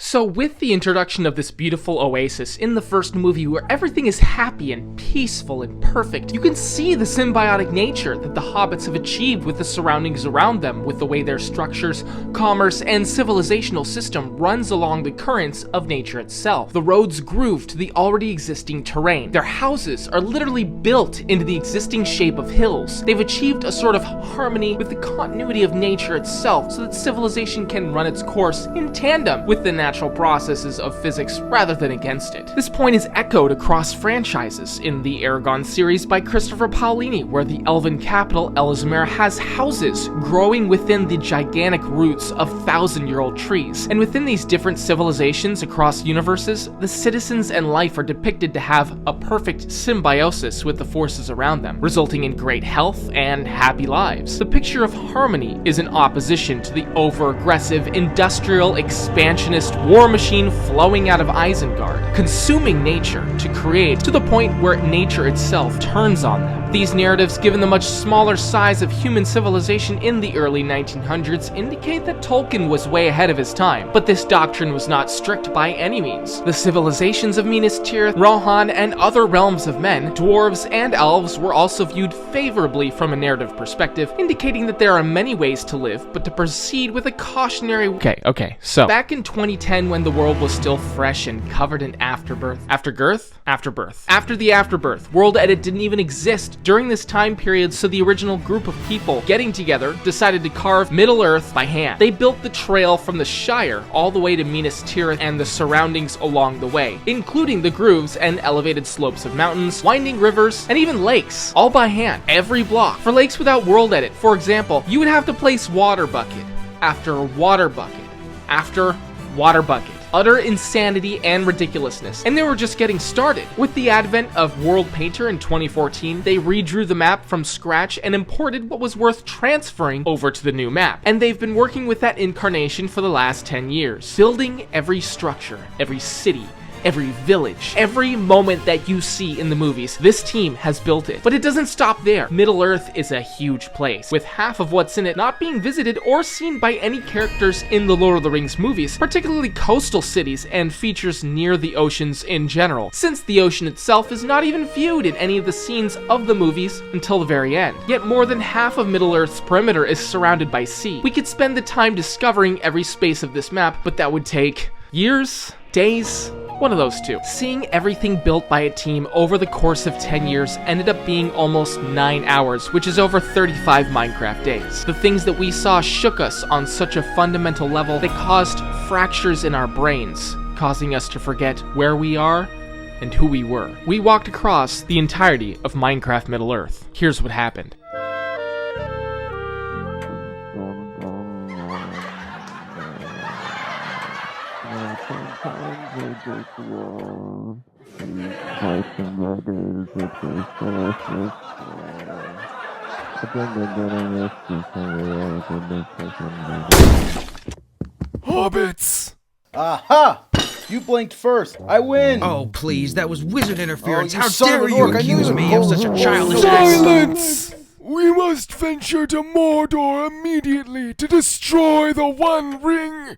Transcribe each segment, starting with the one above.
So with the introduction of this beautiful oasis in the first movie where everything is happy and peaceful and perfect, you can see the symbiotic nature that the hobbits have achieved with the surroundings around them, with the way their structures, commerce, and civilizational system runs along the currents of nature itself. The roads groove to the already existing terrain. Their houses are literally built into the existing shape of hills. They've achieved a sort of harmony with the continuity of nature itself so that civilization can run its course in tandem with the natural processes of physics rather than against it. This point is echoed across franchises. In the Aragon series by Christopher Paolini, where the elven capital Ellesmere has houses growing within the gigantic roots of thousand-year-old trees. And within these different civilizations across universes, the citizens and life are depicted to have a perfect symbiosis with the forces around them, resulting in great health and happy lives. The picture of harmony is in opposition to the over-aggressive, industrial, expansionist war machine flowing out of Isengard, consuming nature to create, to the point where nature itself turns on them. These narratives, given the much smaller size of human civilization in the early 1900s, indicate that Tolkien was way ahead of his time, but this doctrine was not strict by any means. The civilizations of Minas Tirith, Rohan, and other realms of men, dwarves, and elves were also viewed favorably from a narrative perspective, indicating that there are many ways to live, but to proceed with a cautionary... Okay, so back in 2010, when the world was still fresh and covered in afterbirth, after the afterbirth, World Edit didn't even exist during this time period, so the original group of people getting together decided to carve Middle-earth by hand. They built the trail from the Shire all the way to Minas Tirith and the surroundings along the way, including the grooves and elevated slopes of mountains, winding rivers, and even lakes, all by hand, every block. For lakes without World Edit, for example, you would have to place water bucket after water bucket after water bucket. Utter insanity and ridiculousness. And they were just getting started. With the advent of World Painter in 2014, they redrew the map from scratch and imported what was worth transferring over to the new map. And they've been working with that incarnation for the last 10 years. Building every structure, every city, every village, every moment that you see in the movies, this team has built it. But it doesn't stop there. Middle-earth is a huge place, with half of what's in it not being visited or seen by any characters in the Lord of the Rings movies, particularly coastal cities and features near the oceans in general, since the ocean itself is not even viewed in any of the scenes of the movies until the very end. Yet more than half of Middle-earth's perimeter is surrounded by sea. We could spend the time discovering every space of this map, but that would take years, days, one of those two. Seeing everything built by a team over the course of 10 years ended up being almost 9 hours, which is over 35 Minecraft days. The things that we saw shook us on such a fundamental level that caused fractures in our brains, causing us to forget where we are and who we were. We walked across the entirety of Minecraft Middle-earth. Here's what happened. Hobbits! Aha! You blinked first. I win. Oh, please, that was wizard interference. Oh, How son of dare an you orc, I knew accuse you me were of such a cold. childish act? Silence! We must venture to Mordor immediately to destroy the One Ring!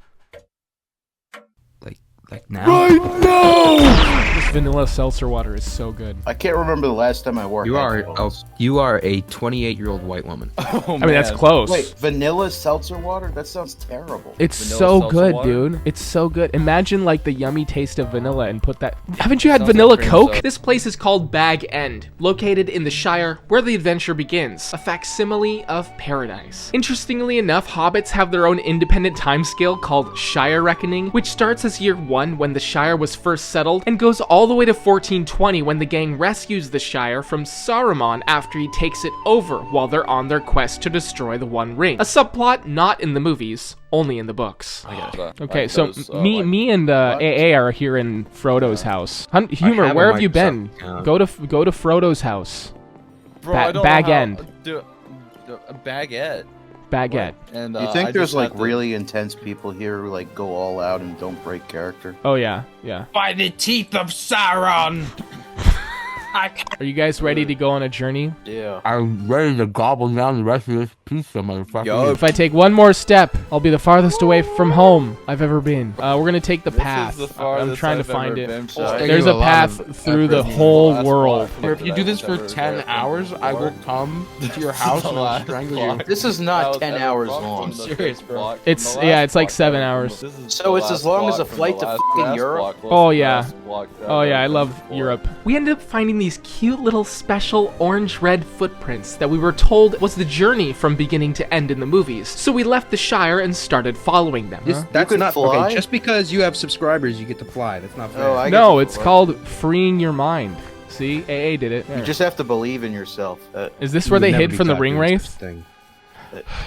Like now? Right now! This vanilla seltzer water is so good. I can't remember the last time I wore You are headphones. you are a 28-year-old white woman. Oh, I mean, that's close. Wait, vanilla seltzer water? That sounds terrible. It's Vanilla so seltzer good, water? dude. It's so good. Imagine like the yummy taste of vanilla and put that... Haven't you had Sounds like vanilla cream Coke? soda. This place is called Bag End, located in the Shire, where the adventure begins. A facsimile of paradise. Interestingly enough, hobbits have their own independent timescale called Shire Reckoning, which starts as year 1 when the Shire was first settled and goes all the way to 1420 when the gang rescues the Shire from Saruman after he takes it over while they're on their quest to destroy the One Ring. A subplot not in the movies, only in the books. Okay, so me and AA are here in Frodo's house. Humor, have a where have you Microsoft been? account. Go to Frodo's house. Bro, I don't know Bag how- End. A baguette. Baguette. And You I think there's just like have to- really intense people here who like go all out and don't break character? Oh yeah. By the teeth of Sauron! Are you guys ready to go on a journey? Yeah. I'm ready to gobble down the rest of this pizza, motherfucker. Yo. If I take one more step, I'll be the farthest away from home I've ever been. We're gonna take the This is path. the I'm farthest trying to I've find ever it. been. There's a path through the whole world. If you do this for 10 hours, I will come to your house and I'll strangle you. This is not 10 hours long. I'm serious, bro. It's it's like 7 hours. So it's as long as a flight to fucking Europe? Oh yeah. Oh yeah, I love Europe. We ended up finding these cute little special orange-red footprints that we were told was the journey from beginning to end in the movies. So we left the Shire and started following them. That's could not fly? okay. Just because you have subscribers, you get to fly. That's not fair. Oh, I No, get it's the called freeing your mind. See, AA did it. You just have to believe in yourself. Is this where they hid from the ring wraith? Thing.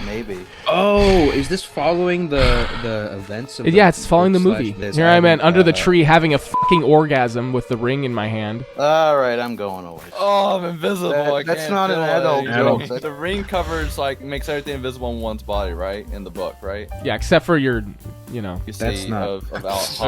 Maybe. Oh, is this following the events of Yeah, it's following the movie. this Here I am island, under the tree having a fucking orgasm with the ring in my hand. Alright, I'm going away. Oh, I'm invisible. I That's can't not do an it. adult joke. The ring covers like makes everything invisible in one's body, right? In the book, right? Yeah, except for your, you know. You That's see not-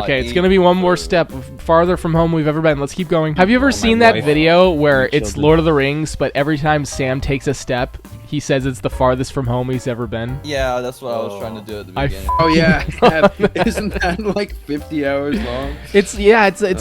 Okay, it's gonna be one more step farther from home we've ever been. Let's keep going. Have you ever seen that wife video where and it's children. Lord of the Rings, but every time Sam takes a step, he says it's the farthest from home he's ever been? Yeah, that's what I was trying to do at the I beginning. Oh yeah, isn't that like 50 hours long? It's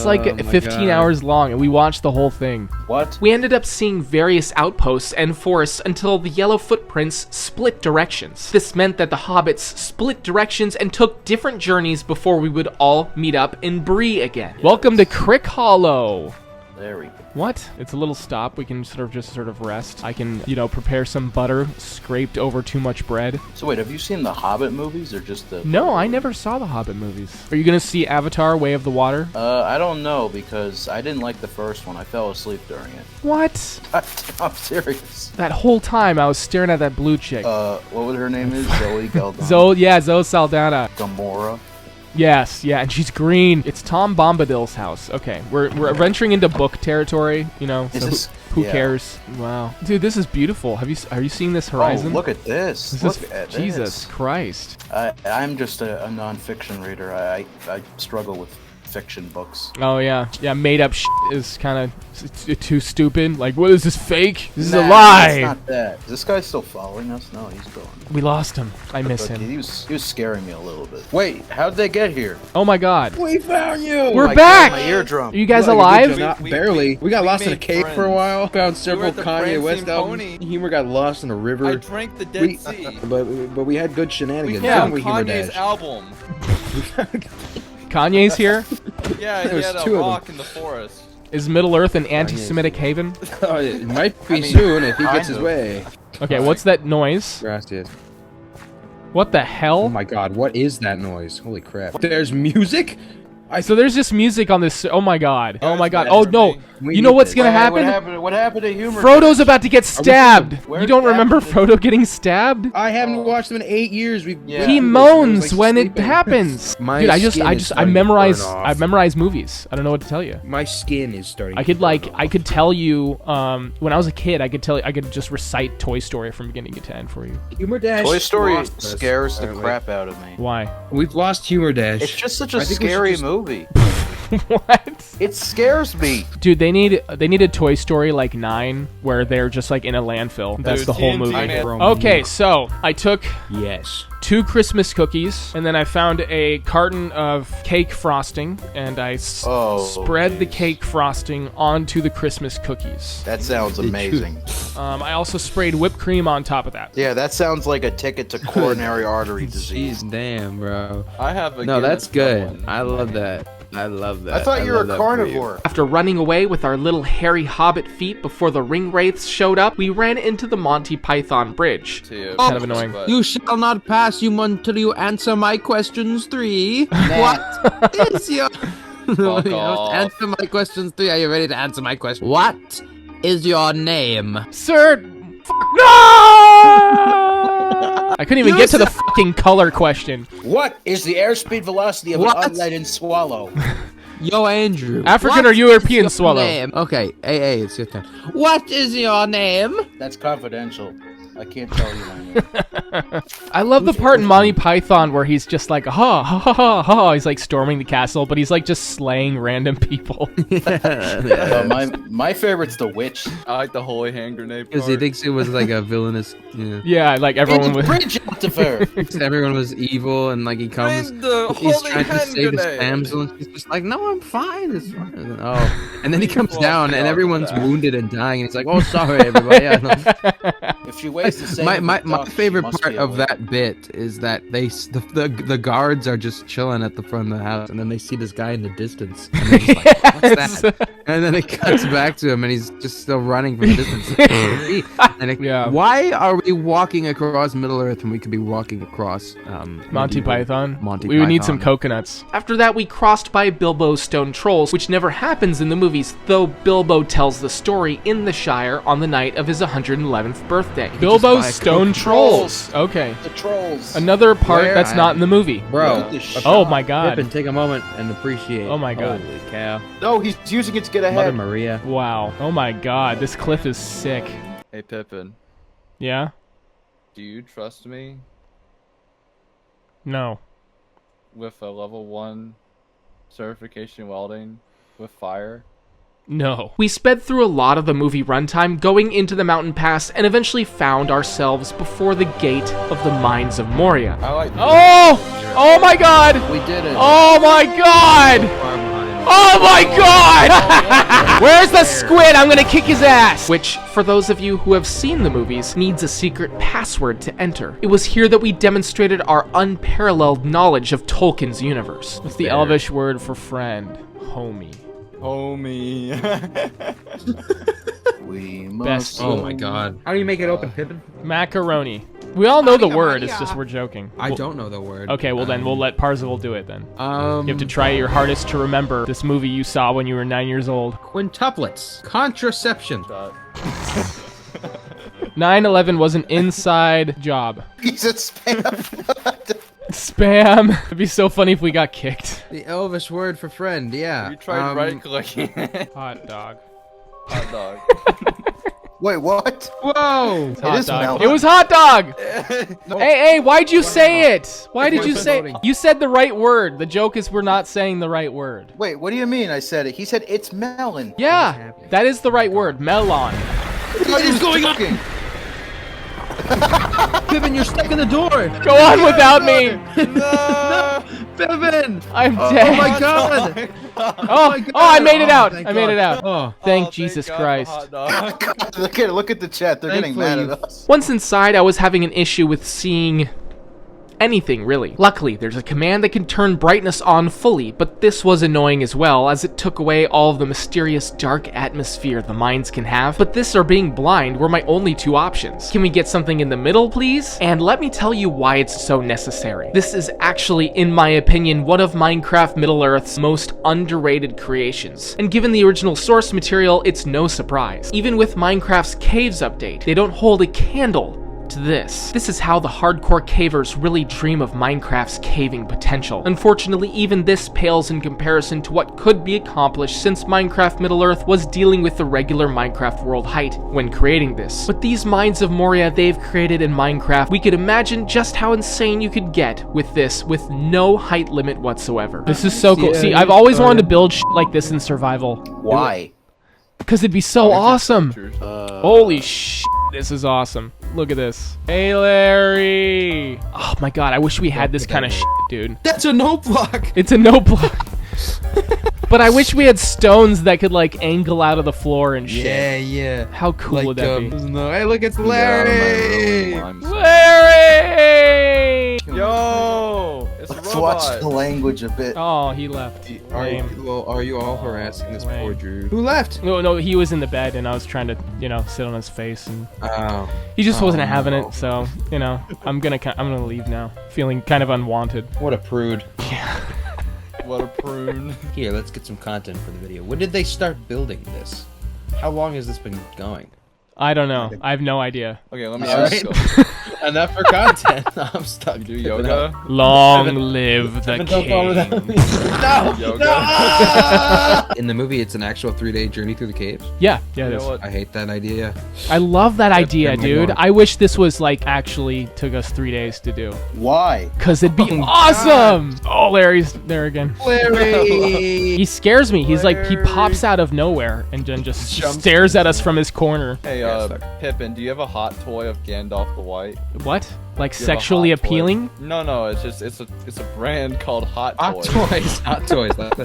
like Oh my 15 God. hours long, and we watched the whole thing. What? We ended up seeing various outposts and forests until the yellow footprints split directions. This meant that the hobbits split directions and took different journeys before we would all meet up in Bree again. Welcome to Crick Hollow. There we go. What? It's a little stop. We can just rest. I can, prepare some butter scraped over too much bread. So wait, have you seen the Hobbit movies or just the... No, I never saw the Hobbit movies. Are you gonna see Avatar: Way of the Water? I don't know because I didn't like the first one. I fell asleep during it. What? I'm serious. That whole time I was staring at that blue chick. What was her name is? Zoe Galdana. Zoe Saldana. Gamora. Yes, yeah, and she's green. It's Tom Bombadil's house. Okay, we're venturing into book territory, so who yeah. cares? Wow, dude, this is beautiful. Are you seeing this horizon? Oh, look at this. This Look is at Jesus this. Christ. I'm just a non-fiction reader. I struggle with fiction books. Oh yeah, made up shit is kind of too stupid. Like, what is this fake? This is a Nah, lie. It's not that. Is this guy still following us? No, he's gone. We lost him. I miss But him. he was scaring me a little bit. Wait, how'd they get here? Oh my God. We found you. We're My back. God, my eardrum. Are you guys Look, alive? Not barely. We got lost in a made cave for a friends. while. Found several at the Kanye Prancing West albums. Pony. Humor got lost in a river. I drank the Dead Sea. But we had good shenanigans. We Yeah. found didn't we, Humor Kanye's Dash? album. Kanye's here. Yeah, he There's had a two of them. rock in the forest. Is Middle Earth an anti-Semitic haven? Oh, it might be mean, soon if he gets his kind of. way. Okay, what's that noise? Gracias. What the hell? Oh my God, what is that noise? Holy crap! There's music. So there's just music on this. Oh my God. Oh my God. There's Oh no. We You know need what's this. gonna What happen? What happened to Humor? Frodo's about to get stabbed. Where's You don't remember that? Frodo getting stabbed? I haven't watched them in 8 years. We've Yeah. He I was, moans like, when it sleeping. happens. My Dude, I skin is starting to burn off. I memorize movies. I don't know what to tell you. My skin is starting. I could tell you when I was a kid. I could just recite Toy Story from beginning to end for you. Humor Dash. Toy Story lost us, scares the apparently. crap out of me. Why? We've lost Humor Dash. It's just such a I think we should scary just- movie. What? It scares me. Dude, they need a Toy Story like 9 where they're just like in a landfill. That's Dude, the whole TNT movie. man. Okay, so I took Yes. 2 Christmas cookies, and then I found a carton of cake frosting, and I spread the cake frosting onto the Christmas cookies. That sounds amazing. I also sprayed whipped cream on top of that. Yeah, that sounds like a ticket to coronary artery disease. Jeez, damn, bro. I have a No, that's Guinness good. one. I love that. I love that. I thought you were love a that for you. carnivore. After running away with our little hairy hobbit feet before the ring wraiths showed up, we ran into the Monty Python bridge. To you. Kind of annoying. But- You shall not pass you until you answer my questions 3. What is your... Fuck off. Answer my questions 3. Are you ready to answer my question? What is your name? Sir, no! I couldn't even get to the fucking color question. What is the airspeed velocity of What? an unleadened swallow? Yo, Andrew. African what or European is your swallow? Name? Okay, AA, it's your turn. What is your name? That's confidential. I can't tell you my name. I love the part in Monty Python where he's just like, ha, ha, ha, ha, ha. He's like storming the castle, but he's like just slaying random people. My favorite's the witch. I like the holy hand grenade Because he part. thinks it was like a villainous. Yeah. Yeah, like everyone It's was. Bridge Lucifer. Thinks everyone was evil, and like he comes, Find the he's holy trying to hand save his grenade. damsel, and she's just like, "No, I'm fine. It's fine." Oh, and then he comes Well, down, and yeah, everyone's that. wounded and dying, and he's like, "Oh, sorry, everybody." Yeah, no. If she weighs the same, My as my, a my duck, she favorite must part be a of witch. that bit is that the guards are just chilling at the front of the house, and then they see this guy in the distance, and they're just like, "What's that?" And then it cuts back to him, and he's just still running from the distance. And Yeah. Why are we walking across Middle Earth when we could be walking across Monty medieval Python. Monty We would need some Python? coconuts. After that, we crossed by Bilbo's stone trolls, which never happens in the movies, though Bilbo tells the story in the Shire on the night of his 111th birthday. buy Bilbo's a stone coconut. trolls. Okay. The trolls. Another part Where that's I- not in the movie. Bro, The shot. Oh my god. Pippin, take a moment and appreciate. Oh my God. Holy cow. No, he's using it to get Mother ahead. Maria. Wow. Oh my god. This cliff is sick. Hey Pippin, Yeah? do you trust me No. with a level 1 certification welding with fire? No. We sped through a lot of the movie runtime, going into the mountain pass, and eventually found ourselves before the gate of the mines of Moria. I like. Oh! Oh my god! We did it. Oh my god! Far behind. Oh my god! Where's the squid? I'm gonna kick his ass! Which, for those of you who have seen the movies, needs a secret password to enter. It was here that we demonstrated our unparalleled knowledge of Tolkien's universe. What's the Elvish word for friend? Homie. Homie. We Best. must. Oh my god. How do you make it open, Pippin? Macaroni. We all know the word, it's just we're joking. I Well- don't know the word. Okay, well then we'll let Parzival do it then. You You have to try your hardest to remember this movie you saw when you were 9 years old. Quintuplets. Contraception. 9/11 was an inside job. He's a spam. Spam. It'd be so funny if we got kicked. The Elvish word for friend, yeah. You tried right clicking. Hot dog. Hot dog. Wait, what? Whoa! Hot is dog. melon. It was hot dog. Hey, why'd you say it? Why did you say it? You said the right word. The joke is we're not saying the right word. Wait, what do you mean? I said it. He said it's melon. Yeah, that is the right word. Melon. What is going on? Pippin, you're stuck in the door! Go on without me. No! Pippin! I'm Oh dead. my god! Oh, I made it out. thank I made it God. out. Oh. Thank Oh, Jesus God, Christ. hot dog. Look at the chat. They're getting mad Thankfully, at us. Once inside, I was having an issue with seeing anything, really. Luckily, there's a command that can turn brightness on fully, but this was annoying as well, as it took away all of the mysterious dark atmosphere the mines can have. But this or being blind were my only two options. Can we get something in the middle, please? And let me tell you why it's so necessary. This is actually, in my opinion, one of Minecraft Middle-earth's most underrated creations. And given the original source material, it's no surprise. Even with Minecraft's Caves update, they don't hold a candle to this. This is how the hardcore cavers really dream of Minecraft's caving potential. Unfortunately, even this pales in comparison to what could be accomplished since Minecraft Middle-earth was dealing with the regular Minecraft world height when creating this. But these mines of Moria they've created in Minecraft, we could imagine just how insane you could get with this with no height limit whatsoever. This is so cool. Yeah, See, I've always wanted to build shit like this in survival. Why? Because it'd be so awesome. Pictures. Holy shit, this is awesome. Look at this. Hey, Larry. Oh my god, I wish we had this kind of shit, dude. That's a no block! It's a no block. But I wish we had stones that could, like, angle out of the floor and shit. Yeah, yeah. How cool would that be? No, hey, look, it's Get out of my Larry! room, I'm- Larry! Yo! It's a Let's watch the robot. language a bit. Oh, he left. Lame. Are you all harassing this Lame. poor Drew? Who left? No, he was in the bed, and I was trying to, sit on his face, and Oh. he just wasn't having no. it. So, I'm gonna leave now, feeling kind of unwanted. What a prude. What a prune. Here, let's get some content for the video. When did they start building this? How long has this been going? I don't know. I have no idea. Okay, let me All ask right. you. Enough for content. I'm stuck. You do yoga? Long live the Don't follow that. king. No! Yoga? In the movie, it's an actual 3-day journey through the caves. Yeah, yeah, it You is. know what? I hate that idea. I love that idea, am I dude. going? I wish this was like actually took us 3 days to do. Why? Cause it'd be awesome. Oh, Larry's there again. Larry! He scares me. He's like he pops out of nowhere and then just Jumps. stares at us from his corner. Hey, Yeah, stuck. Pippin, do you have a hot toy of Gandalf the White? What? Like Do you have a sexually hot toy? appealing? No, it's just it's a brand called Hot Hot Toy. toys. Hot toys. Like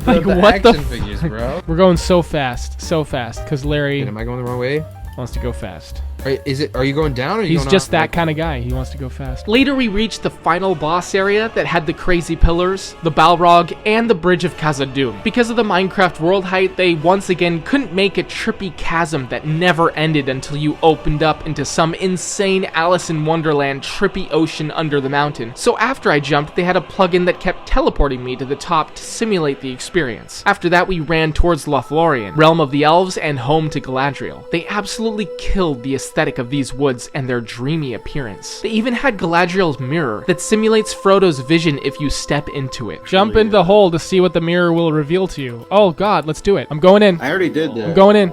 Like, what the action figures, bro. We're going so fast, because Larry Wait, am I going the wrong way? wants to go fast. Are you going down or are you He's going just up? that kind of guy. He wants to go fast. Later, we reached the final boss area that had the crazy pillars, the Balrog, and the Bridge of Khazad-dûm. Because of the Minecraft world height, they once again couldn't make a trippy chasm that never ended until you opened up into some insane Alice in Wonderland trippy ocean under the mountain. So after I jumped, they had a plugin that kept teleporting me to the top to simulate the experience. After that, we ran towards Lothlorien, realm of the elves and home to Galadriel. They absolutely killed the aesthetic of these woods and their dreamy appearance. They even had Galadriel's mirror that simulates Frodo's vision if you step into it. Jump into the hole to see what the mirror will reveal to you. Oh God, let's do it. I'm going in. I already did I'm that. going in.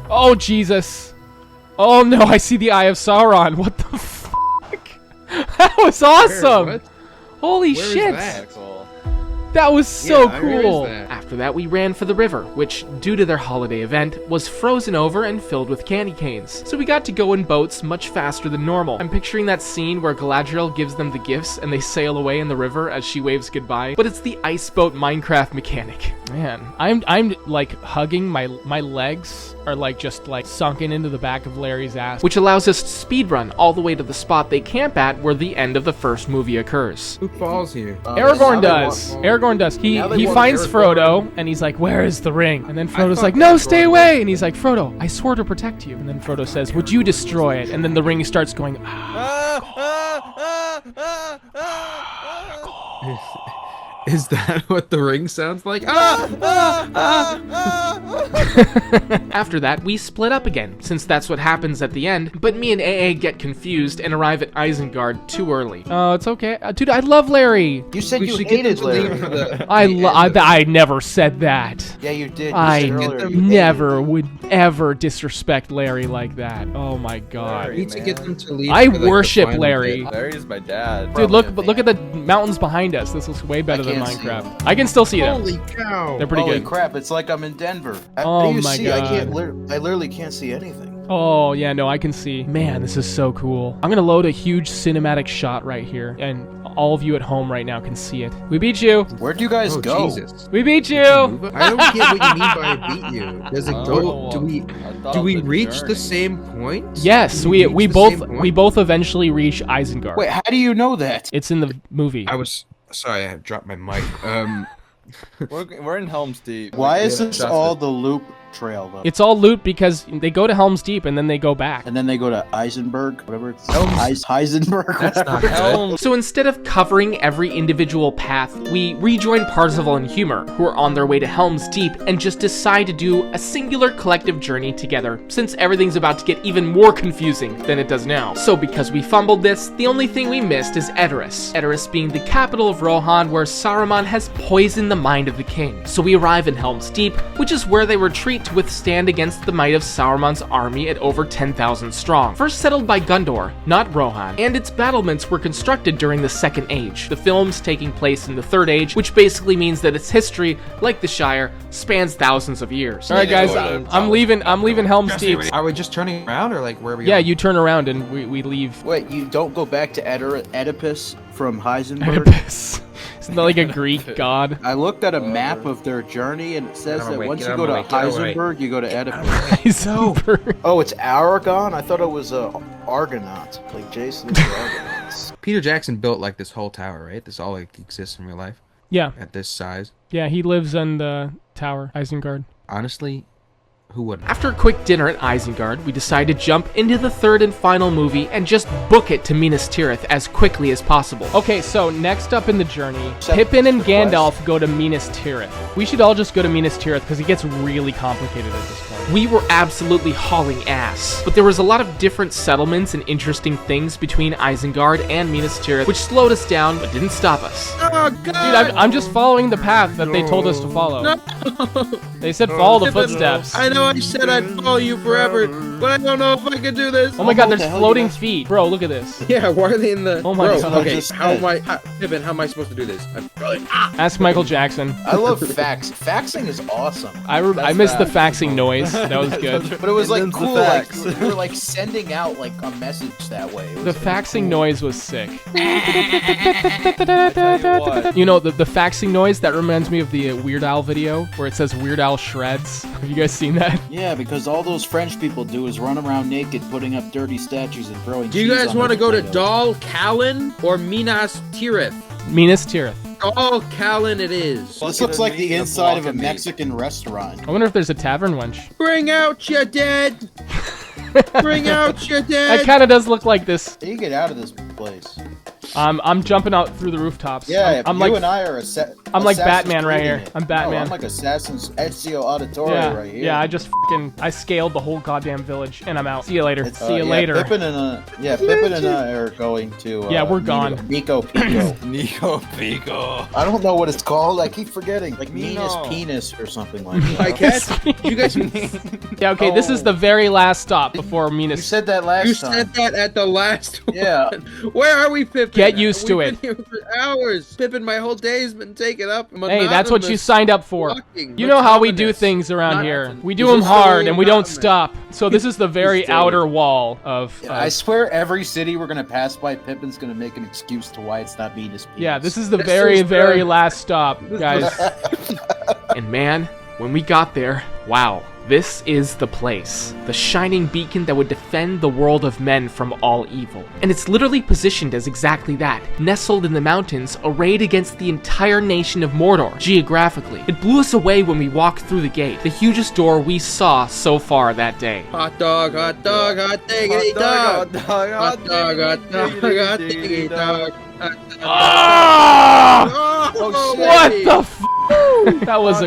Oh Jesus. Oh no, I see the Eye of Sauron. What the fuck? That was awesome. What? Holy Where is shit. that? That was so Yeah, where is cool. that? After that, we ran for the river, which, due to their holiday event, was frozen over and filled with candy canes. So we got to go in boats much faster than normal. I'm picturing that scene where Galadriel gives them the gifts and they sail away in the river as she waves goodbye, but it's the ice boat Minecraft mechanic. Man, I'm like hugging my legs are like just like sunken into the back of Larry's ass. Which allows us to speedrun all the way to the spot they camp at where the end of the first movie occurs. Who falls here? Aragorn does. Aragorn does. He Now they want finds Aragorn. Frodo and he's like, "Where is the ring?" And then Frodo's thought like, "No, Aragorn stay was- away." And he's like, "Frodo, I swore to protect you." And then Frodo says, "Would you destroy it?" And then the ring starts going. Is that what the ring sounds like? After that, we split up again, since that's what happens at the end, but me and AA get confused and arrive at Isengard too early. Oh, it's okay, dude. I love Larry. You said We you should get hated them to leave Larry. for the. I never said that. Yeah, you did. You I said earlier you never would ever disrespect Larry like that. Oh my God. Larry. We need to get them to leave. I for, like, the worship final Larry. bit. Larry's my dad. Dude, look at the mountains behind us. This looks way better than can't see Minecraft. I can still see them. Holy cow! They're pretty Holy good. crap! It's like I'm in Denver. Oh What do you my see? I God. can't. I literally can't see anything. Oh yeah, no, I can see. Man, this is so cool. I'm gonna load a huge cinematic shot right here, and all of you at home right now can see it. We beat you. Where'd you guys Oh, go? Jesus. We beat you. I don't get what you mean by beat you. Does it Oh, go? Do we? I thought Do it we was a reach journey. the same point? Yes, Do we reach the both same point? we both eventually reach Isengard. Wait, how do you know that? It's in the movie. I was sorry. I dropped my mic. We're in Helm's Deep. Why is Yeah, this that's all it. the loop trail though? It's all loot because they go to Helm's Deep and then they go back. And then they go to Eisenberg, whatever it's Heisenberg. That's not whatever. good. Helm. So instead of covering every individual path, we rejoin Parzival and Humor, who are on their way to Helm's Deep, and just decide to do a singular collective journey together, since everything's about to get even more confusing than it does now. So because we fumbled this, the only thing we missed is Edoras. Edoras being the capital of Rohan, where Saruman has poisoned the mind of the king. So we arrive in Helm's Deep, which is where they retreat to withstand against the might of Saruman's army at over 10,000 strong. First settled by Gondor, not Rohan, and its battlements were constructed during the Second Age, the films taking place in the Third Age, which basically means that its history, like the Shire, spans thousands of years. All right, guys, I'm leaving Helm's Deep. Are we just turning around or like where are we? Yeah, going? you turn around and we leave. Wait, you don't go back to Oedipus from Heisenberg? Oedipus. Isn't that like a Greek god? I looked at a map of their journey and it says Get out of that my way, once get you out go of to my way, get out of my way. Heisenberg, you go to Oedipus. Super. Oh, it's Aragon? I thought it was Argonaut, like Jason the Argonauts. Peter Jackson built like this whole tower, right? This all like exists in real life Yeah, at this size. yeah, he lives in the tower, Isengard. Honestly, Who wouldn't? After a quick dinner at Isengard, we decide to jump into the third and final movie and just book it to Minas Tirith as quickly as possible. Okay, so next up in the journey, Except Pippin and for Quest. Gandalf go to Minas Tirith. We should all just go to Minas Tirith because it gets really complicated at this point. We were absolutely hauling ass, but there was a lot of different settlements and interesting things between Isengard and Minas Tirith, which slowed us down but didn't stop us. Oh, Dude, God. I'm just following the path that they told us to follow. They said follow the footsteps. I know I said I'd follow you forever, but I don't know if I can do this. Oh my god, What the there's hell floating you guys- feet. Bro, look at this. Yeah, why are they in the... Oh my Bro, God. okay, Just how said. am I... Pippin, how am I supposed to do this? I'm probably... Ask Michael Jackson. I love fax. Faxing is awesome. I missed the faxing noise. That was good. But it was like And then the cool, like fax. we were like sending out like a message that way. It The was faxing cool. noise was sick. what. You know, the faxing noise, that reminds me of the Weird Al video where it says Weird Al shreds. Have you guys seen that? Yeah, because all those French people do is run around naked, putting up dirty statues and throwing. Do you cheese guys on want to their go to potatoes. Dal Callan or Minas Tirith? Minas Tirith. Dal Callan it is. This looks like the inside of a Mexican restaurant. I wonder if there's a tavern wench. Bring out your dead. Bring out your That dead. kind of does look like this. How do you get out of this place? I'm jumping out through the rooftops. Yeah, I'm you like and I are I'm like Assassin's Batman right Creeding here. it. I'm Batman. No, I'm like Assassin's Ezio Auditore yeah, right here. yeah. I scaled the whole goddamn village and I'm out. See you later. It's, See you yeah, later. Pippin and I are going to. Yeah, we're gone. Nico Pico. Nico Pico. I don't know what it's called. I keep forgetting. Like Nino. Minas Penis or something like that. I guess you guys. Yeah. Okay. This is the very last stop before You Minas. said that last You time. said that at the last one. Yeah. Where are we, Pippin? Get used to We've it. been here for hours. Pippin, my whole day's been taken up. Hey, that's what you signed up for. Walking, You know how we do monotonous. things around Not here. nothing. We do This them is hard totally and we don't monotonous. stop. So this is the very He's totally- outer wall of. I swear every city we're gonna pass by, Pippin's gonna make an excuse to why it's not Minas Penis. Yeah, this is the This very, is very the- last stop, guys. And man, when we got there, wow, this is the place. The shining beacon that would defend the world of men from all evil. And it's literally positioned as exactly that, nestled in the mountains, arrayed against the entire nation of Mordor, geographically. It blew us away when we walked through the gate, the hugest door we saw so far that day. Hot dog, hot dog, hot diggity dog. Hot dog, hot dog, hot diggity dog. Ah! Oh, What baby. the f? That was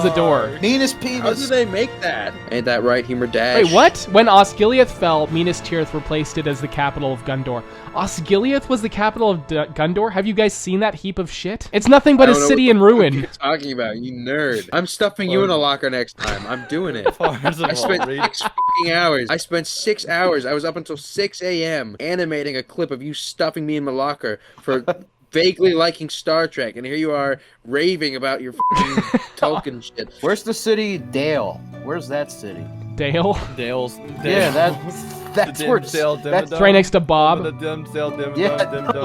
a door. Minas How Penis. did they make that? Ain't that right, Humor Dash? Wait, what? When Osgiliath fell, Minas Tirith replaced it as the capital of Gondor. Osgiliath was the capital of Gondor? Have you guys seen that heap of shit? It's nothing but a city in ruin. What are you talking about, you nerd? I'm stuffing you in a locker next time. I'm doing it. First of I all, spent Reed, 6 fucking hours. I spent 6 hours. I was up until 6 a.m. animating a clip of you stuffing me in my locker for vaguely liking Star Trek, and here you are raving about your fucking Tolkien shit. Where's the city Dale? Where's that city? Dale? Dale's. Yeah, that's where it's. That's It's right next to Bob. Yeah,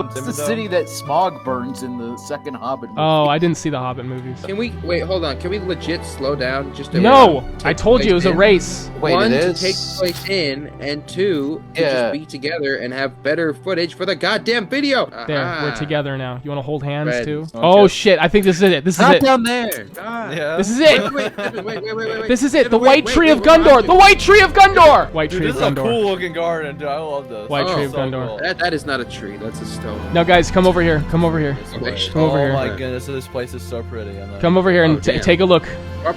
it's the city that Smog burns in the second Hobbit movie. Oh, I didn't see the Hobbit movies. Can we wait? Hold on. Can we legit slow down? Just to No! take I told you it was a place in? race. Wait, One, it to is? take place in, and two, to Yeah. just be together and have better footage for the goddamn video. There, Aha. we're together now. You want to hold hands Red. too? Okay. Oh shit! I think this is it. This is Not it. down there. God. Yeah. This is it. Wait. This is it. The Wait, White wait, Tree wait, of we have Gondor. to. The White Tree of Gondor. White Dude, Tree this of is a Gondor. cool looking garden, dude. I love this. White Tree of So Gondor. cool. That is not a tree. That's a stone. Now, guys, come over here. Come over here. Okay. Come over Oh here. my goodness, this place is so pretty. I know. Come over here and Oh, damn. take a look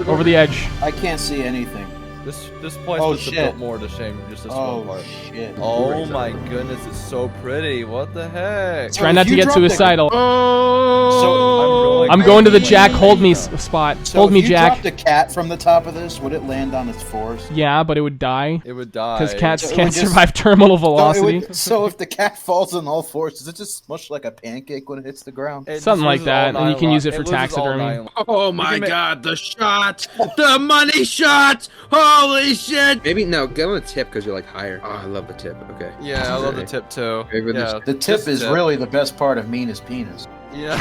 over the edge. I can't see anything. This place Oh, was shit. built more to shame just this one Oh part. shit. Oh my goodness, it's so pretty. What the heck? So Try if not to you get dropped a- suicidal. So I'm going to the Jack hold me spot. So Hold if me, you Jack. dropped a cat from the top of this, would it land on its force? Yeah, but it would die It would die. because cats So it can't would just- survive terminal So, it velocity. would- so if the cat falls on all fours, does it just smush like a pancake when it hits the ground? It Something like loses that, all and you can nine use it li- for loses all taxidermy. nine li- Oh my can make- god, the shot! The money shot! Holy shit! Maybe, no, get on the tip because you're like higher. Oh, I love the tip. Okay. Yeah, I love the tip too. Maybe Yeah, The tip just is really the best part of Minas Penis. Yeah.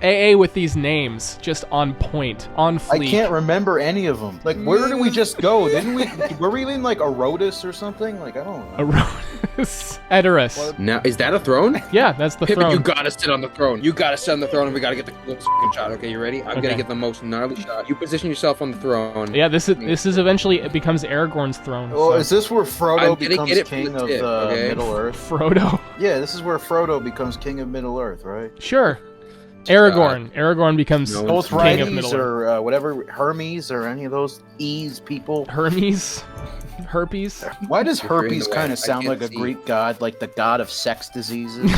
AA with these names, just on point, on I fleek. can't remember any of them. Like, where did we just go? Didn't we? Were we in like Erodus or something? Like, I don't know. Erodus. Edoras. Now, is that a throne? Yeah, that's the Pippin, throne. you gotta sit on the throne. You gotta sit on the throne, and we gotta get the coolest fucking shot. Okay, you ready? I'm Okay. gonna get the most gnarly shot. You position yourself on the throne. Yeah, this is eventually it becomes Aragorn's throne. Well, so. is this where Frodo I'm gonna becomes get it from king the of tip, okay? Middle Earth? Frodo? Yeah, this is where Frodo becomes king of Middle Earth, right? Sure. Aragorn. Aragorn becomes No, Both King king of Righties Middle Earth. or whatever, Hermes or any of those E's people. Hermes. Herpes. Why does You're in herpes the way. kind of I sound can't like a see. Greek god, like the god of sex diseases?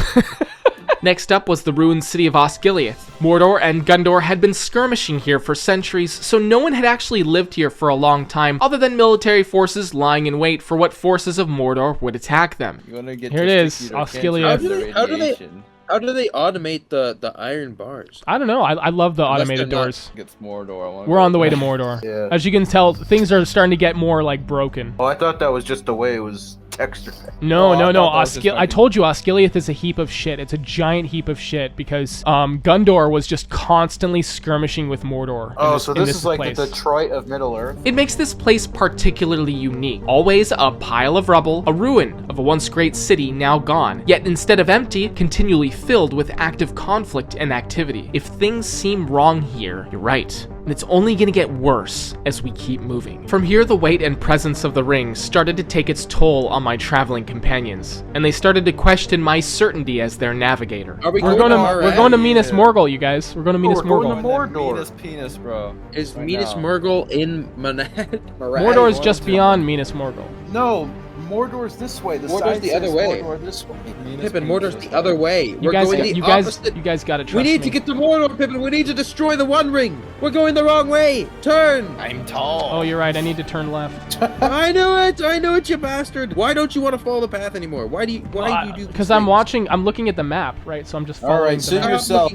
Next up was the ruined city of Osgiliath. Mordor and Gondor had been skirmishing here for centuries, so no one had actually lived here for a long time, other than military forces lying in wait for what forces of Mordor would attack them. You're gonna get Here it is, Osgiliath. How do they automate the iron bars? I don't know. I love the Unless automated they're not- doors. Gets Mordor. We're on the way to Mordor. Yeah. As you can tell, things are starting to get more like broken. Oh, I thought that was just the way it was textured. No, Oh, I no, no. thought that was just I fucking- told you Osgiliath is a heap of shit. It's a giant heap of shit because Gondor was just constantly skirmishing with Mordor. in Oh, so in this is like place. the Detroit of Middle Earth? It makes this place particularly unique. Always a pile of rubble, a ruin of a once great city now gone, yet instead of empty, continually filled with active conflict and activity. If things seem wrong here, you're right. And it's only gonna get worse as we keep moving. From here, the weight and presence of the ring started to take its toll on my traveling companions, and they started to question my certainty as their navigator. Are we We're going going to to we're going to Minas Morgul, you guys. We're going to Minas we're going Morgul. to Mordor. Minas penis, bro. Is Right Minas now. Morgul in Monad? Mordor is just beyond Minas Morgul. No, Mordor's this way. The Mordor's sign the says other way. Mordor this way. Pippin, Mordor's the other way. You We're guys, going the you guys, opposite. you guys gotta trust We need me. to get to Mordor, Pippin. We need to destroy the One Ring. We're going the wrong way. Turn. I'm tall. Oh, you're right. I need to turn left. I knew it. I knew it, you bastard. Why don't you want to follow the path anymore? Why do you? Why do you do? Because I'm watching. I'm looking at the map, right? So I'm just following. right, the sit map. yourself.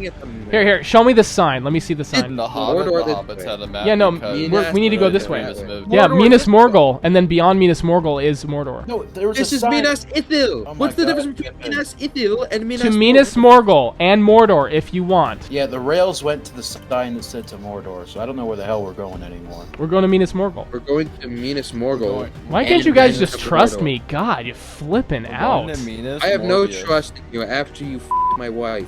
Here. Show me the sign. Let me see the sign. The Hobbit, Mordor the this Hobbits way. had a map. Yeah, no, because we need to go this the way. famous movie. Yeah, Mordor Minas is- Morgul, and then beyond Minas Morgul is Mordor. No, there was This a is sign. Minas Ithil. Oh my What's the God, difference between Pippin. Minas Ithil and Minas? To Minas Morgul and Mordor, if you want. Yeah, the rails went to the sign that said to Mordor, so I don't know where the hell we're going anymore. We're going to Minas Morgul. We're going to Minas Morgul. Why can't and you guys then just to trust Mordor. me? God, you're flipping We're out. going to Minas I have no Morgul. trust in you after you my wife.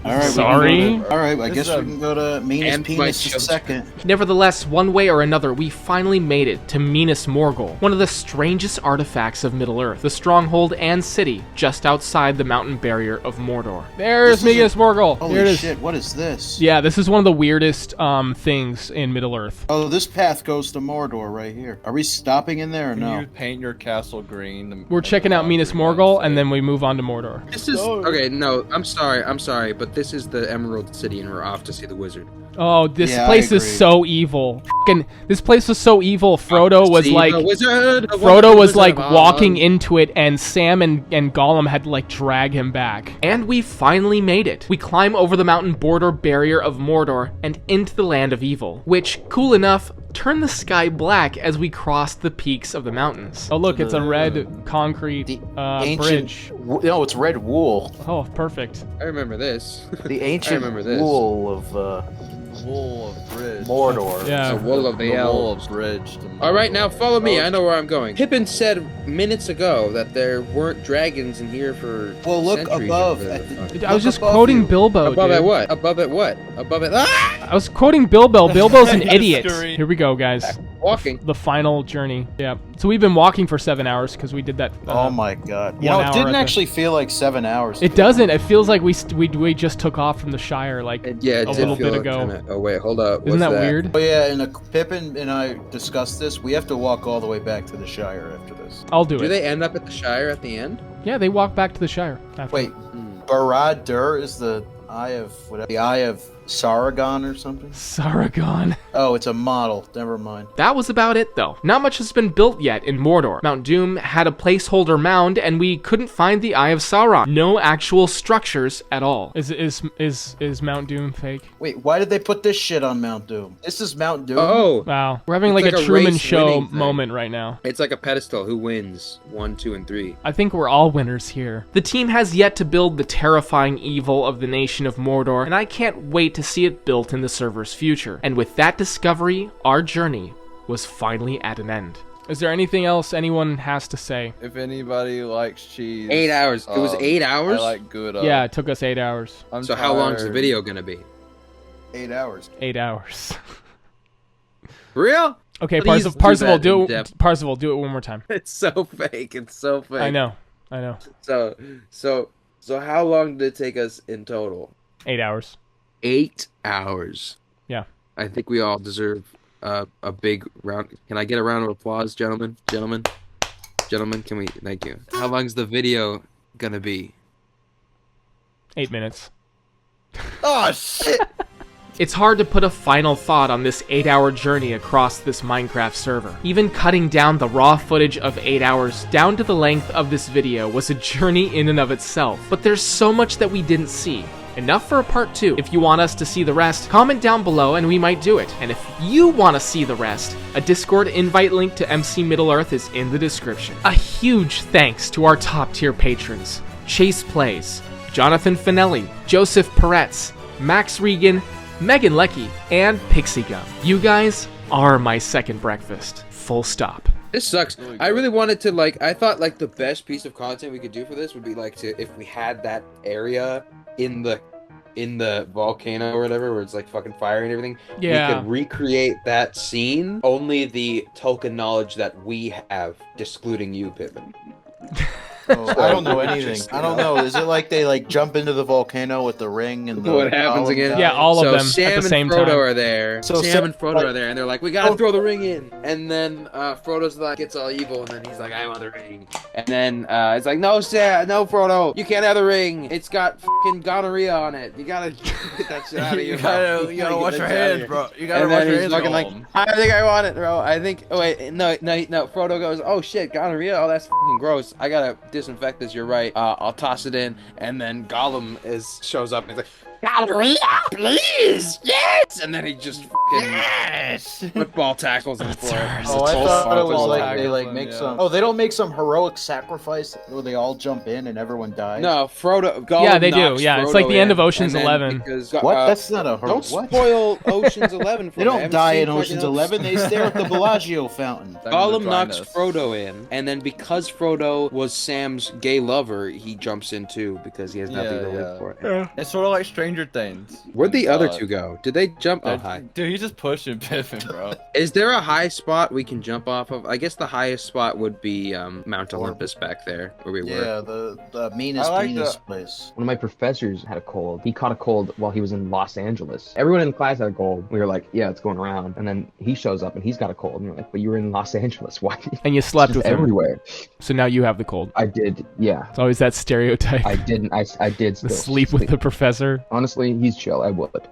All right, Sorry? All right, I This guess is we can go to Minas And my Penis children. second. Nevertheless, one way or another, we finally made it to Minas Morgul, one of the strangest artifacts of Middle-earth, the stronghold and city just outside the mountain barrier of Mordor. There's This is Minas Morgul. Here it Holy is. shit, what is this? Yeah, this is one of the weirdest things in Middle-earth. Oh, this path goes to Mordor right here. Are we stopping in there or Can no? you paint your castle green? We're checking out Minas Morgul, and then we move on to Mordor. This is okay. No, I'm sorry, but this is the Emerald City, and we're off to see the wizard. Oh, this Yeah, I place is agree. so evil. Fucking, this place was so evil. Frodo was See like, the wizard. Frodo was like Wizard of walking Oz. into it, and Sam and Gollum had to like drag him back. And we finally made it. We climb over the mountain border barrier of Mordor and into the land of evil, which, cool enough, turned the sky black as we crossed the peaks of the mountains. Oh look, it's a red concrete The bridge. No, it's red wool. Oh, perfect. I remember this. The ancient remember this. wool of Wool of Bridge. Mordor. Yeah. The wool of the The Wool elves. of Bridge. to All right, now Mordor. follow me. I know where I'm going. Pippin said minutes ago that there weren't dragons in here for Well, look centuries. above. Or At whatever the, the fuck. I was look just above quoting you. Bilbo, Above dude. it what? Above it what? Above it. Ah! I was quoting Bilbo. Bilbo's an idiot. History. Here we go, guys. Walking. The final journey. Yeah. So we've been walking for 7 hours because we did that. Oh my god. You 1 know, it hour didn't at the- actually feel like 7 hours. It doesn't. It feels like we just took off from the Shire like Yeah, it a did little feel bit ago. kinda- oh wait, hold up. Isn't What's that weird? Oh yeah, and Pippin and I discussed this. We have to walk all the way back to the Shire after this. I'll do Do it. they end up at the Shire at the end? Yeah, they walk back to the Shire. After. Wait, Barad-dur is the Eye of whatever. The Eye of Saragon or something? Saragon. Oh, it's a model. Never mind. That was about it, though. Not much has been built yet in Mordor. Mount Doom had a placeholder mound, and we couldn't find the Eye of Sauron. No actual structures at all. Is Mount Doom fake? Wait, why did they put this shit on Mount Doom? This is Mount Doom? Oh, Wow. We're having It's like like a a Truman race Show winning thing. moment right now. it's like a pedestal. Who wins? 1, 2, and 3. I think we're all winners here. The team has yet to build the terrifying evil of the nation of Mordor, and I can't wait to see it built in the server's future. And with that discovery, our journey was finally at an end. Is there anything else anyone has to say? If anybody likes cheese, 8 hours. It was 8 hours. I like Gouda. Yeah, it took us 8 hours. I'm So how long's the tired. video gonna be? 8 hours. 8 hours. For real? Okay, Please Parzival, do that do in it. depth. Parzival, do it one more time. It's so fake. It's so fake. I know. So how long did it take us in total? 8 hours. 8 hours. Yeah. I think we all deserve a big round. Can I get a round of applause, gentlemen? Gentlemen, can we? Thank you. How long's the video gonna be? 8 minutes. Oh, shit! It's hard to put a final thought on this 8-hour journey across this Minecraft server. Even cutting down the raw footage of 8 hours down to the length of this video was a journey in and of itself. But there's so much that we didn't see. Enough for a part 2. If you want us to see the rest, comment down below and we might do it. And if you want to see the rest, a Discord invite link to MC Middle-earth is in the description. A huge thanks to our top tier patrons: Chase Plays, Jonathan Finelli, Joseph Peretz, Max Regan, Megan Leckie, and Pixie Gum. You guys are my second breakfast. Full stop. This sucks. I really wanted to I thought the best piece of content we could do for this would be if we had that area in the volcano or whatever where it's fucking fire and everything. Yeah. We could recreate that scene. Only the Tolkien knowledge that we have, excluding you, Pippin. Oh, I don't know anything. I don't know. Is it they jump into the volcano with the ring and the What happens column again? down? Yeah, all of So them Sam at the same and Frodo time. are there. So Sam Sam- and Frodo are there, and they're like, "We gotta throw the ring in." And then Frodo's gets all evil, and then he's like, "I want the ring." And then it's like, "No, Sam, no, Frodo, you can't have the ring. It's got fucking gonorrhea on it. You gotta get that shit out of your mouth. You gotta wash get your that shit out of hands, here." bro. You gotta And wash then your he's hands. fucking like, home. "I think I want it, bro. I think." Oh wait, no. Frodo goes, "Oh shit, gonorrhea. Oh, that's fucking gross. I gotta disinfect this. You're right. I'll toss it in." And then Gollum shows up and he's like, "Gonorrhea, please, yes!" And then he just fucking football tackles him for it. Oh, I thought it was Football they tackles make them, some. Oh, they don't make some heroic sacrifice where they all jump in and everyone dies. No, Gollum Yeah, they do. knocks Yeah, it's Frodo like the end in, of Ocean's and then 11. because What? That's not a heroic. don't What? spoil Ocean's 11 for They me. I don't haven't die seen in Ocean's 11. They stare at the Bellagio fountain. Gollum the knocks dryness. Frodo in, and then because Frodo was Sam's gay lover, he jumps in too because he has nothing to live for. It's sort of like Stranger Things. Where'd the other God. two go? Did they jump? Oh, Dude, hi. Dude, he's just pushing Pippin, bro. Is there a high spot we can jump off of? I guess the highest spot would be Mount Olympus back there where we were. Yeah, the meanest I like penis the- place. One of my professors had a cold. He caught a cold while he was in Los Angeles. Everyone in class had a cold. We were like, yeah, it's going around. And then he shows up and he's got a cold. And we're like, but you were in Los Angeles. Why? And you slept It's with him. everywhere. So now you have the cold. I did. Yeah. It's always that stereotype. I didn't. I did The still sleep with the professor. Honestly, he's chill. I would.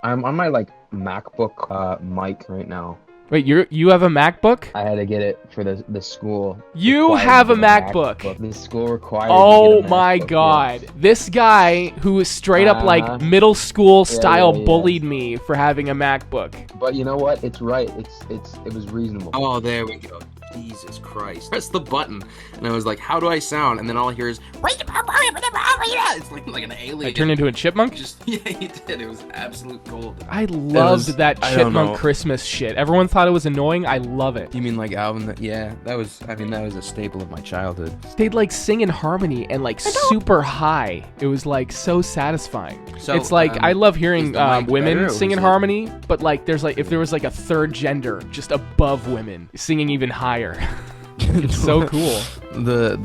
I'm on my MacBook mic right now. Wait, you have a MacBook? I had to get it for the school. You required have a me to get MacBook. The school required. me to Oh get a my MacBook, god. yes. This guy who straight up Uh-huh. middle school style yeah. bullied me for having a MacBook. But you know what? It's right. It was reasonable. Oh, there we go. Jesus Christ. Press the button. And I was like, how do I sound? And then all I hear is, it's like an alien. I turned into a chipmunk? Yeah, you did. It was absolute gold. I loved that I don't chipmunk know. Christmas shit. Everyone thought it was annoying. I love it. You mean like Alvin? Yeah, that was a staple of my childhood. They'd sing in harmony and super high. It was so satisfying. So, It's I love hearing is the mic women better, or sing in was it- harmony, but there's if there was a third gender just above women singing even higher. It's so cool. The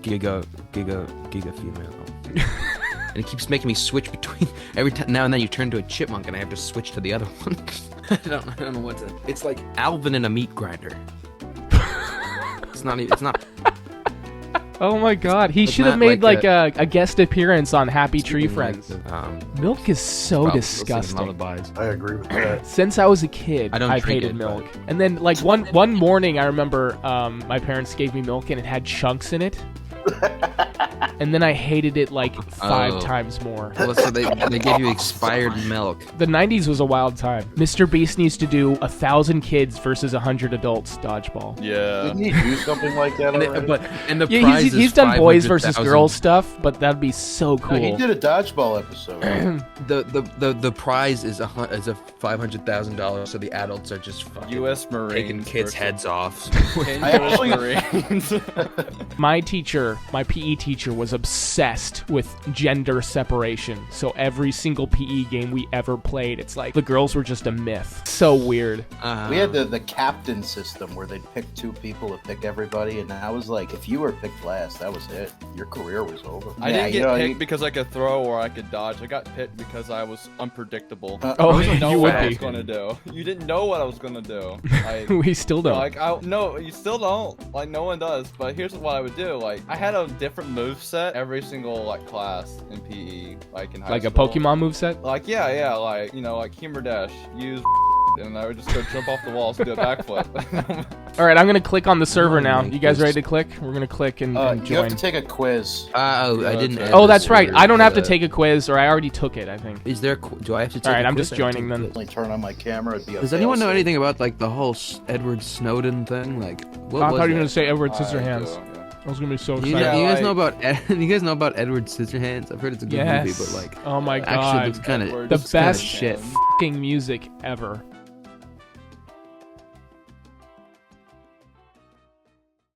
giga female. And it keeps making me switch between every time. Now and then you turn to a chipmunk, and I have to switch to the other one. I don't know what to. It's like Alvin in a meat grinder. It's not. Oh my god, he It's should have not made like like a guest appearance on Happy Tree Speaking Friends. like the, Milk is so probably listening to disgusting. lullabies. I agree with that. Since I was a kid, I don't I've drink hated it, milk. And then like one morning, I remember my parents gave me milk and it had chunks in it. And then I hated it like 5 Oh. times more. Well, so they gave you expired milk. The 90s was a wild time. Mr. Beast needs to do 1,000 kids versus 100 adults dodgeball. Yeah. Didn't he do something like that already? And the Yeah, prize he's is done boys versus 500,000. girls stuff, but that'd be so cool. No, he did a dodgeball episode. The prize is a $500,000, so the adults are just fucking U.S. Marines. taking kids' versus heads off. I actually- Marines. My teacher, my PE teacher, was obsessed with gender separation. So every single PE game we ever played, it's like the girls were just a myth. So weird. We had the captain system where they'd pick 2 people to pick everybody, and I was like, if you were picked last, that was it. Your career was over. I didn't get picked because I could throw or I could dodge. I got picked because I was unpredictable. Oh, you didn't know you what would I be. was gonna do. You didn't know what I was gonna do. We still don't. Like, no, you still don't. Like, no one does. But here's what I would do. Like, I had a different move set every single like class in PE, like in high Like a school. Pokemon moveset? Like, yeah, like, you know, like Humor Dash, use and I would just go jump off the walls and do a backflip. All right, I'm gonna click on the server now. You guys ready to click? We're gonna click and You have join. to take a quiz. Oh, I didn't. add Oh, the that's right. server I don't have to that. take a quiz, or I already took it, I think. Is there? Do I have to take? All right, a I'm quiz? just joining then. Only turn on my camera. It'd be a Does anyone know fail-safe. anything about like the whole Edward Snowden thing? Like, what I was thought you were gonna that? say Edward I Scissorhands. do, yeah. I was gonna be so You, excited. Yeah, you guys like- know about you guys know about Edward Scissorhands? I've heard it's a good movie, but like, Oh my actually god. looks kind of Edward The looks kinda best shit. fucking music ever.